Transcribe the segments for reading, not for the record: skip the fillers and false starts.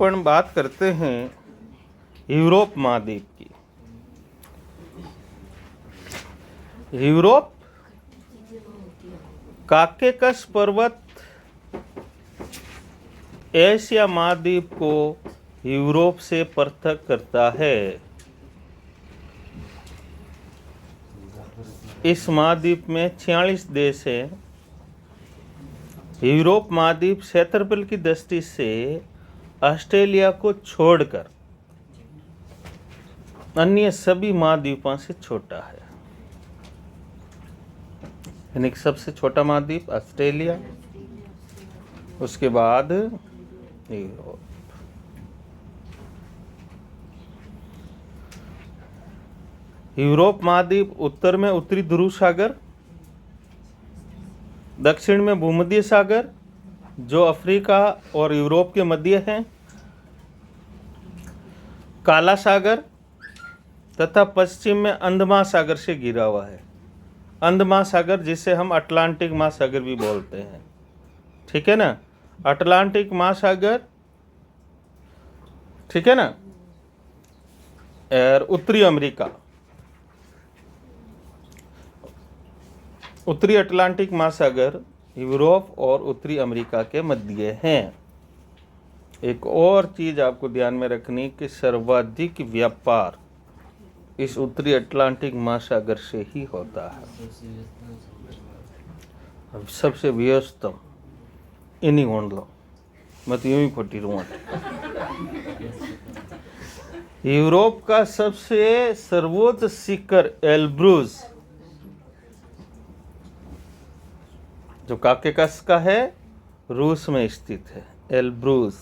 अपन बात करते हैं यूरोप महाद्वीप की। यूरोप काकेकस पर्वत एशिया महाद्वीप को यूरोप से पृथक करता है। इस महाद्वीप में 46 देश हैं। यूरोप महाद्वीप क्षेत्रफल की दृष्टि से ऑस्ट्रेलिया को छोड़कर अन्य सभी महाद्वीपों से छोटा है। यानी कि सबसे छोटा महाद्वीप ऑस्ट्रेलिया, उसके बाद यूरोप। यूरोप महाद्वीप उत्तर में उत्तरी ध्रुव सागर, दक्षिण में भूमध्य सागर जो अफ्रीका और यूरोप के मध्य है, काला सागर तथा पश्चिम में अंध महासागर से घिरा हुआ है। अंध महासागर जिसे हम अटलांटिक महासागर भी बोलते हैं, ठीक है ना। अटलांटिक महासागर, ठीक है ना। और उत्तरी अमेरिका, उत्तरी अटलांटिक महासागर यूरोप और उत्तरी अमेरिका के मध्य हैं। एक और चीज आपको ध्यान में रखनी कि सर्वाधिक व्यापार इस उत्तरी अटलांटिक महासागर से ही होता है। अब सबसे व्यस्तम इन्हीं ढूंढ लो, मैं तो यूं ही खोटी रहूँ। यूरोप का सबसे सर्वोच्च शिखर एल्ब्रूज जो काकेकस का है, रूस में स्थित है। एल्ब्रूज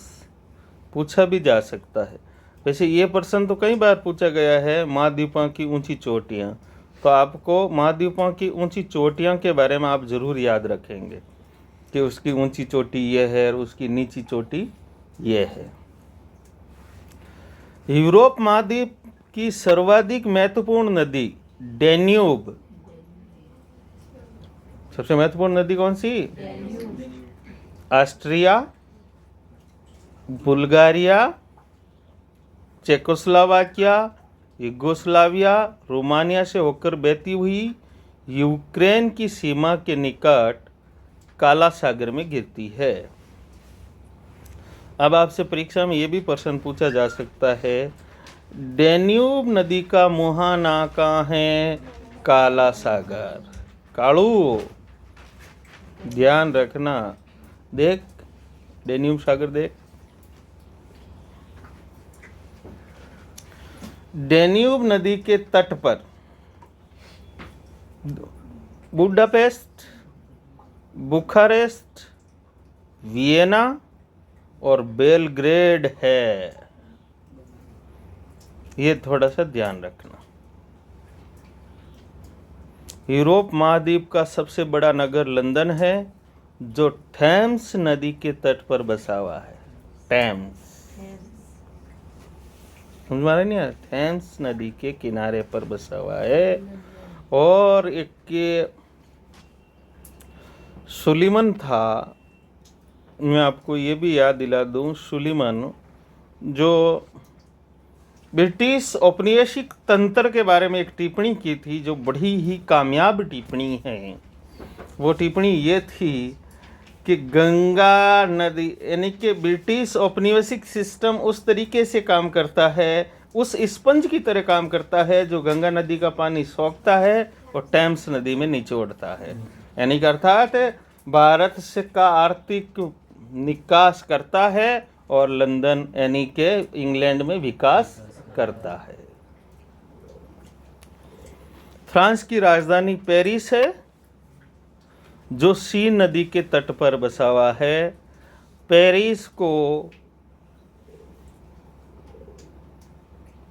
पूछा भी जा सकता है। वैसे ये प्रश्न तो कई बार पूछा गया है, महाद्वीपों की ऊंची चोटियां। तो आपको महाद्वीपों की ऊंची चोटियां के बारे में आप जरूर याद रखेंगे कि उसकी ऊंची चोटी ये है और उसकी नीची चोटी ये है। यूरोप महाद्वीप की सर्वाधिक महत्वपूर्ण नदी डैन्यूब। सबसे महत्वपूर्ण नदी कौन सी? Austria, Bulgaria, Czechoslovakia, Yugoslavia, Romania से होकर बहती हुई यूक्रेन की सीमा के निकट काला सागर में गिरती है। अब आपसे परीक्षा में यह भी प्रश्न पूछा जा सकता है, डैन्यूब नदी का मुहाना कहाँ है? काला सागर। कालू ध्यान रखना, देख डैन्यूब सागर देख। डैन्यूब नदी के तट पर बुडापेस्ट, बुखारेस्ट, वियना और बेलग्रेड है। ये थोड़ा सा ध्यान रखना। यूरोप महाद्वीप का सबसे बड़ा नगर लंदन है जो थेम्स नदी के तट पर बसा हुआ है। थेम्स समझ में आ रहा नहीं है? थेम्स नदी के किनारे पर बसा हुआ है। और एक के सुलीमन था, मैं आपको ये भी याद दिला दूं, सुलीमन जो ब्रिटिश औपनिवेशिक तंत्र के बारे में एक टिप्पणी की थी जो बड़ी ही कामयाब टिप्पणी है। वो टिप्पणी ये थी कि गंगा नदी यानी कि ब्रिटिश औपनिवेशिक सिस्टम उस तरीके से काम करता है, उस स्पंज की तरह काम करता है जो गंगा नदी का पानी सोखता है और टेम्स नदी में निचोड़ता है। यानी कि अर्थात भारत से का आर्थिक निकास करता है और लंदन यानी कि इंग्लैंड में विकास करता है। फ्रांस की राजधानी पेरिस है जो सीन नदी के तट पर बसा हुआ है। पेरिस को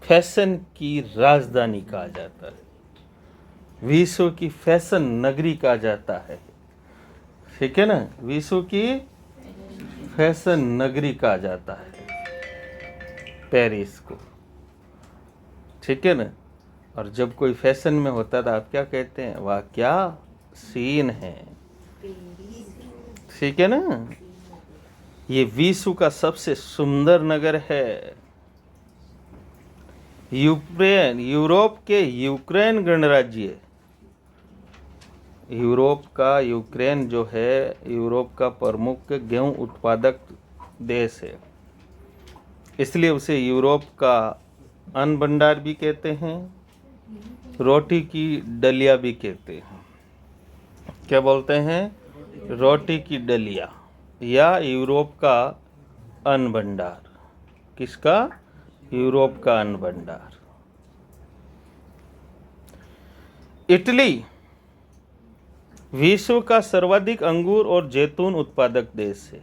फैशन की राजधानी कहा जाता है, विश्व की फैशन नगरी कहा जाता है, ठीक है ना। विश्व की फैशन नगरी कहा जाता है पेरिस को, ठीक है ना। और जब कोई फैशन में होता था आप क्या कहते हैं? वाह क्या सीन है, ठीक है ना। ये विश्व का सबसे सुंदर नगर है। यूक्रेन, यूरोप के यूक्रेन गणराज्य, यूरोप का यूक्रेन जो है यूरोप का प्रमुख गेहूं उत्पादक देश है, इसलिए उसे यूरोप का अन्न भंडार भी कहते हैं, रोटी की डलिया भी कहते हैं। क्या बोलते हैं? रोटी की डलिया या यूरोप का अन्न भंडार। किसका? यूरोप का अन्न भंडार। इटली विश्व का सर्वाधिक अंगूर और जैतून उत्पादक देश है।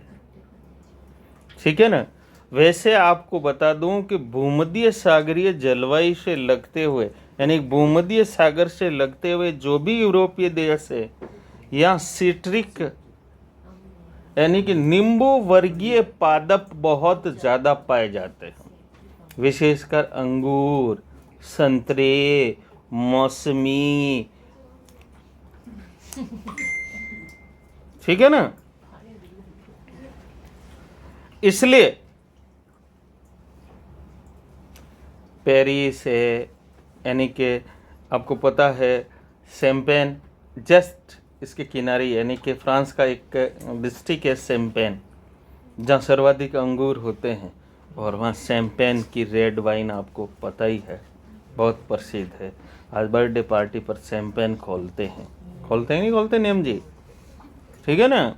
ठीक है ना। वैसे आपको बता दूं कि भूमध्य सागरीय जलवायु से लगते हुए, यानी भूमध्य सागर से लगते हुए जो भी यूरोपीय देश है, यहाँ सिट्रिक यानी कि नींबू वर्गीय पादप बहुत ज़्यादा पाए जाते हैं, विशेषकर अंगूर, संतरे, मौसमी। ठीक है ना। इसलिए पेरिस है, यानी कि आपको पता है शैम्पेन जस्ट इसके किनारे, यानी कि फ्रांस का एक डिस्ट्रिक्ट है शैम्पेन, जहाँ सर्वाधिक अंगूर होते हैं, और वहाँ शैम्पेन की रेड वाइन आपको पता ही है, बहुत प्रसिद्ध है। आज बर्थडे पार्टी पर शैम्पेन खोलते हैं नहीं खोलते नियम जी? ठीक है ना।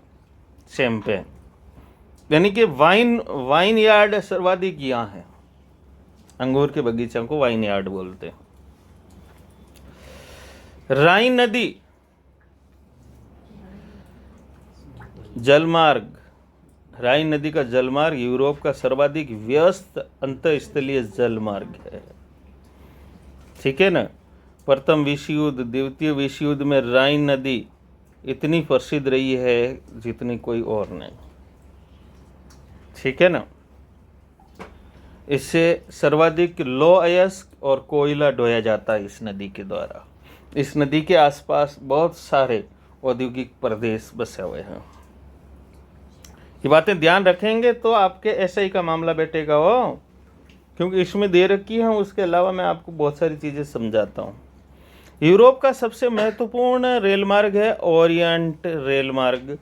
शैम्पेन यानी कि वाइन यार्ड सर्वाधिक यहाँ है, अंगूर के बगीचा को वाइन यार्ड बोलते हैं। राइन नदी जलमार्ग, राइन नदी का जलमार्ग यूरोप का सर्वाधिक व्यस्त अंतःस्थलीय जलमार्ग है। ठीक है ना। प्रथम विश्व युद्ध, द्वितीय विश्व युद्ध में राइन नदी इतनी प्रसिद्ध रही है जितनी कोई और नहीं। ठीक है ना। इससे सर्वाधिक लौह अयस्क और कोयला ढोया जाता है इस नदी के द्वारा। इस नदी के आसपास बहुत सारे औद्योगिक प्रदेश बसे हुए हैं। ये बातें ध्यान रखेंगे तो आपके एसआई का मामला बैठेगा हो, क्योंकि इसमें दे रखी है। उसके अलावा मैं आपको बहुत सारी चीज़ें समझाता हूँ। यूरोप का सबसे महत्वपूर्ण रेल मार्ग है ओरिएंट रेल मार्ग,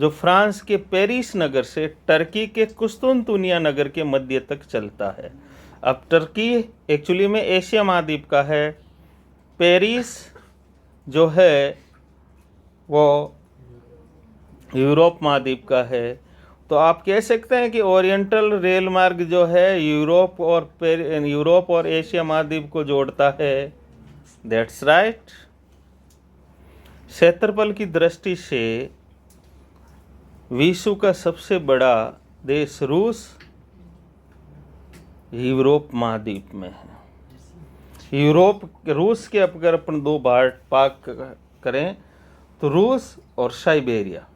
जो फ्रांस के पेरिस नगर से टर्की के कुस्तुनतुनिया नगर के मध्य तक चलता है। अब टर्की एक्चुअली में एशिया महाद्वीप का है, पेरिस जो है वो यूरोप महाद्वीप का है। तो आप कह सकते हैं कि ओरिएंटल रेल मार्ग जो है यूरोप और एशिया महाद्वीप को जोड़ता है। That's right. क्षेत्रफल की दृष्टि से विश्व का सबसे बड़ा देश रूस यूरोप महाद्वीप में है। रूस के अगर अपन दो भाग करें तो रूस और साइबेरिया।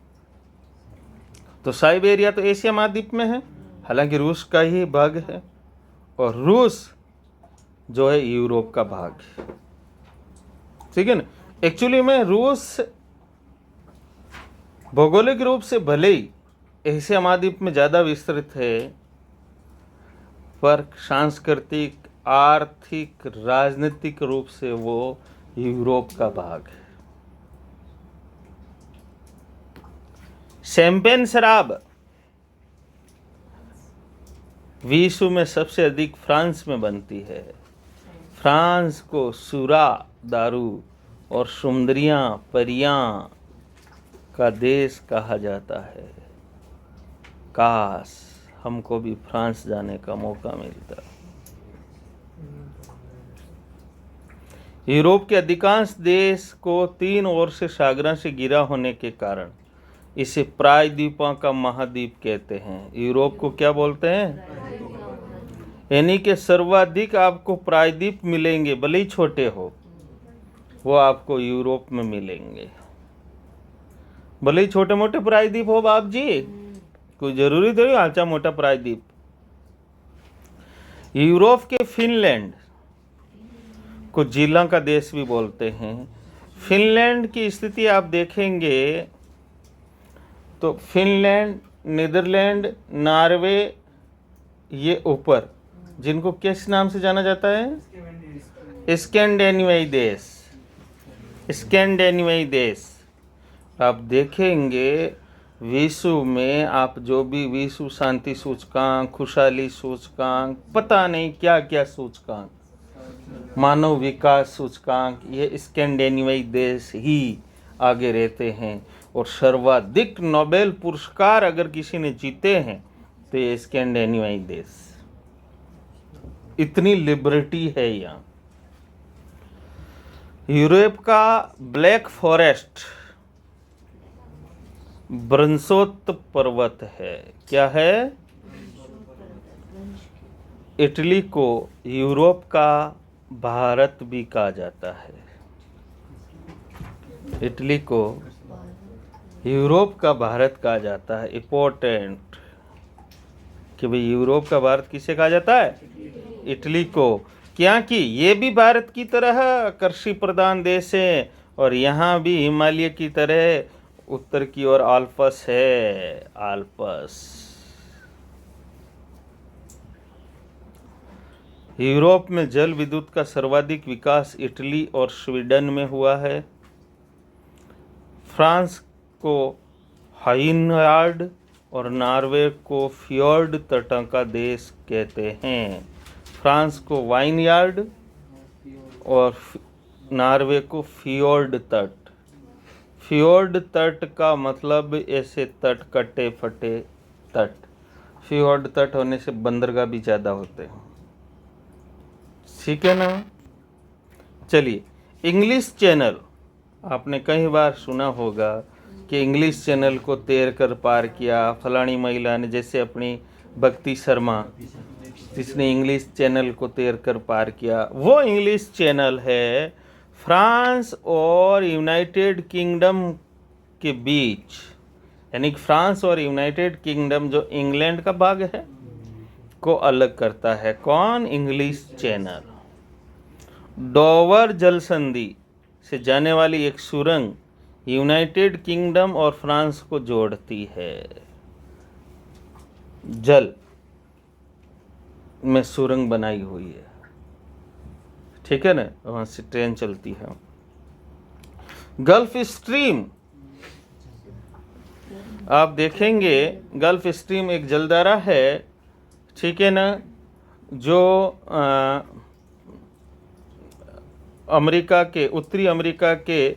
तो साइबेरिया तो एशिया महाद्वीप में है, हालांकि रूस का ही भाग है, और रूस जो है यूरोप का भाग है। ठीक है ना। एक्चुअली में रूस भौगोलिक रूप से भले ही एशिया महाद्वीप में ज़्यादा विस्तृत है, पर सांस्कृतिक, आर्थिक, राजनीतिक रूप से वो यूरोप का भाग है। शैम्पेन शराब विश्व में सबसे अधिक फ्रांस में बनती है। फ्रांस को सुरा दारू और सुंदरियां परियां का देश कहा जाता है। काश हमको भी फ्रांस जाने का मौका मिलता। यूरोप के अधिकांश देश को तीन ओर से सागरों से घिरा होने के कारण इसे प्रायद्वीपों का महाद्वीप कहते हैं। यूरोप को क्या बोलते हैं? यानी कि सर्वाधिक आपको प्रायद्वीप मिलेंगे, भले ही छोटे हो, वो आपको यूरोप में मिलेंगे। भले ही छोटे मोटे प्रायद्वीप हो बाप जी, कोई जरूरी तो नहीं आचा मोटा प्रायद्वीप। यूरोप के फिनलैंड को जिला का देश भी बोलते हैं। फिनलैंड की स्थिति आप देखेंगे तो फिनलैंड नीदरलैंड, नॉर्वे, ये ऊपर, जिनको किस नाम से जाना जाता है? स्कैंडिनेवियाई देश। स्कैंडिनेवियाई देश। आप देखेंगे विश्व में, आप जो भी विश्व शांति सूचकांक, खुशहाली सूचकांक, पता नहीं क्या क्या सूचकांक, मानव विकास सूचकांक, ये स्कैंडिनेवियाई देश ही आगे रहते हैं। और सर्वाधिक नोबेल पुरस्कार अगर किसी ने जीते हैं तो ये स्कैंडिनेवियाई देश। इतनी लिबर्टी है यहाँ। यूरोप का ब्लैक फॉरेस्ट ब्रंसोत पर्वत है। क्या है? इटली को यूरोप का भारत भी कहा जाता है। इटली को यूरोप का भारत कहा जाता है। इम्पोर्टेंट कि भाई यूरोप का भारत किसे कहा जाता है? इटली को। क्या कि ये भी भारत की तरह कृषि प्रधान देश है और यहाँ भी हिमालय की तरह उत्तर की ओर आल्प्स है। आल्प्स। यूरोप में जल विद्युत का सर्वाधिक विकास इटली और स्वीडन में हुआ है। फ्रांस को हाइनयार्ड और नॉर्वे को फ्योर्ड तटों का देश कहते हैं। फ्रांस को वाइनयार्ड और नॉर्वे को फ्योर्ड तट। फ्योर्ड तट का मतलब ऐसे तट, कटे फटे तट। फ्योर्ड तट होने से बंदरगाह भी ज़्यादा होते हैं। ठीक है ना? चलिए, इंग्लिश चैनल आपने कई बार सुना होगा कि इंग्लिश चैनल को तैर कर पार किया फलानी महिला ने, जैसे अपनी भक्ति शर्मा, जिसने इंग्लिश चैनल को तैर कर पार किया। वो इंग्लिश चैनल है फ्रांस और यूनाइटेड किंगडम के बीच, यानी कि फ्रांस और यूनाइटेड किंगडम जो इंग्लैंड का भाग है को अलग करता है। कौन? English channel. डोवर जल संधि से जाने वाली एक सुरंग यूनाइटेड किंगडम और फ्रांस को जोड़ती है। जल में सुरंग बनाई हुई है। ठीक है ना? वहां से ट्रेन चलती है। गल्फ स्ट्रीम, आप देखेंगे गल्फ स्ट्रीम एक जलधारा है, ठीक है ना, जो अमेरिका के, उत्तरी अमेरिका के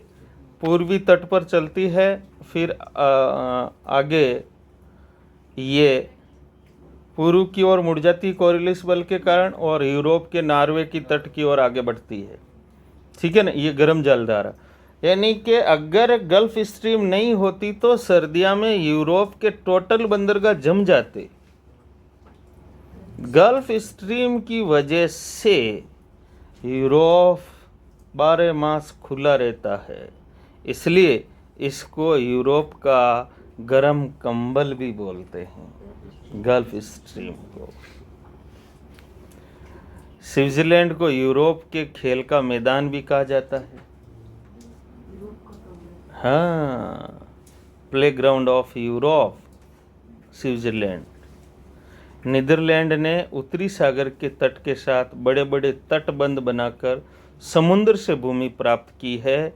पूर्वी तट पर चलती है, फिर आगे ये पूर्व की ओर मुड़ जाती है कोरियलिस बल के कारण और यूरोप के नॉर्वे की तट की ओर आगे बढ़ती है। ठीक है ना? ये गर्म जलधारा, यानी कि अगर गल्फ स्ट्रीम नहीं होती तो सर्दियों में यूरोप के टोटल बंदरगाह जम जाते। गल्फ स्ट्रीम की वजह से यूरोप 12 मास खुला रहता है, इसलिए इसको यूरोप का गर्म कंबल भी बोलते हैं, गल्फ स्ट्रीम को। स्विट्जरलैंड को यूरोप के खेल का मैदान भी कहा जाता है। हाँ, playground of Europe, Switzerland. Netherland ने उत्तरी सागर के तट के साथ बड़े बड़े तटबंध बनाकर समुद्र से भूमि प्राप्त की है।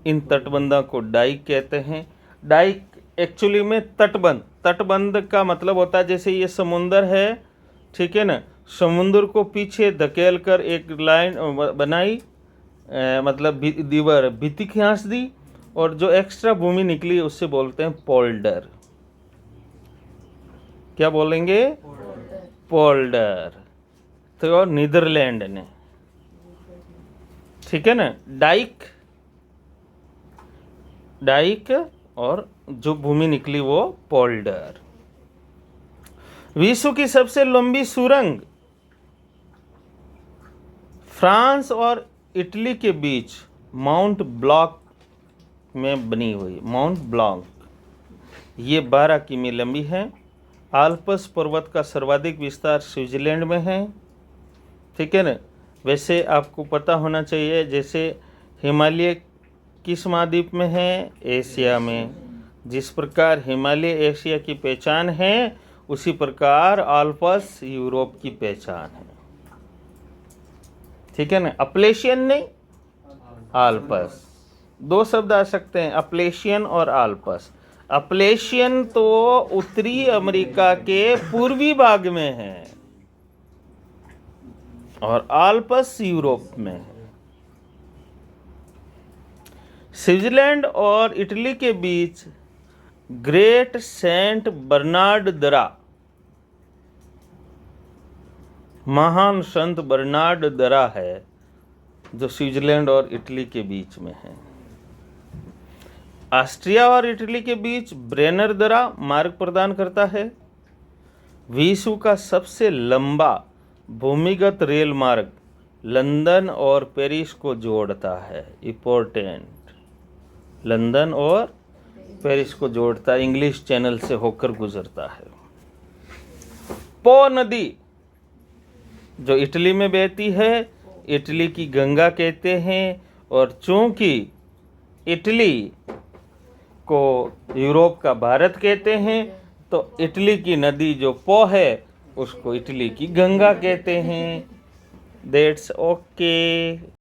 इन तटबंधों को डाइक कहते हैं। डाइक एक्चुअली में तटबंध, तटबंध का मतलब होता है जैसे ये समुंदर है, ठीक है ना, समुद्र को पीछे धकेल कर एक लाइन बनाई, मतलब दीवार, भित्ति खींच दी और जो एक्स्ट्रा भूमि निकली उससे बोलते हैं पोल्डर। क्या बोलेंगे? पोल्डर। तो नीदरलैंड ने, ठीक है ना, डाइक, डाइक और जो भूमि निकली वो पोल्डर। विश्व की सबसे लंबी सुरंग फ्रांस और इटली के बीच माउंट ब्लॉक में बनी हुई, माउंट ब्लॉक, ये 12 किमी लंबी है। आल्प्स पर्वत का सर्वाधिक विस्तार स्विट्जरलैंड में है। ठीक है ना? वैसे आपको पता होना चाहिए, जैसे हिमालय किस महाद्वीप में है? एशिया में। जिस प्रकार हिमालय एशिया की पहचान है, उसी प्रकार आल्प्स यूरोप की पहचान है। ठीक है ना, अपलेशियन नहीं, आल्प्स। दो शब्द आ सकते हैं, अपलेशियन और आल्प्स। अपलेशियन तो उत्तरी अमेरिका के पूर्वी भाग में है और आल्प्स यूरोप में है। स्विट्जरलैंड और इटली के बीच ग्रेट सेंट बर्नार्ड दर्रा, महान संत बर्नार्ड दर्रा है, जो स्विट्जरलैंड और इटली के बीच में है। ऑस्ट्रिया और इटली के बीच ब्रेनर दर्रा मार्ग प्रदान करता है। विश्व का सबसे लंबा भूमिगत रेल मार्ग लंदन और पेरिस को जोड़ता है। इंपॉर्टेंट, लंदन और पेरिस को जोड़ता है, इंग्लिश चैनल से होकर गुजरता है। पो नदी जो इटली में बहती है, इटली की गंगा कहते हैं, और चूंकि इटली को यूरोप का भारत कहते हैं, तो इटली की नदी जो पो है उसको इटली की गंगा कहते हैं। That's okay.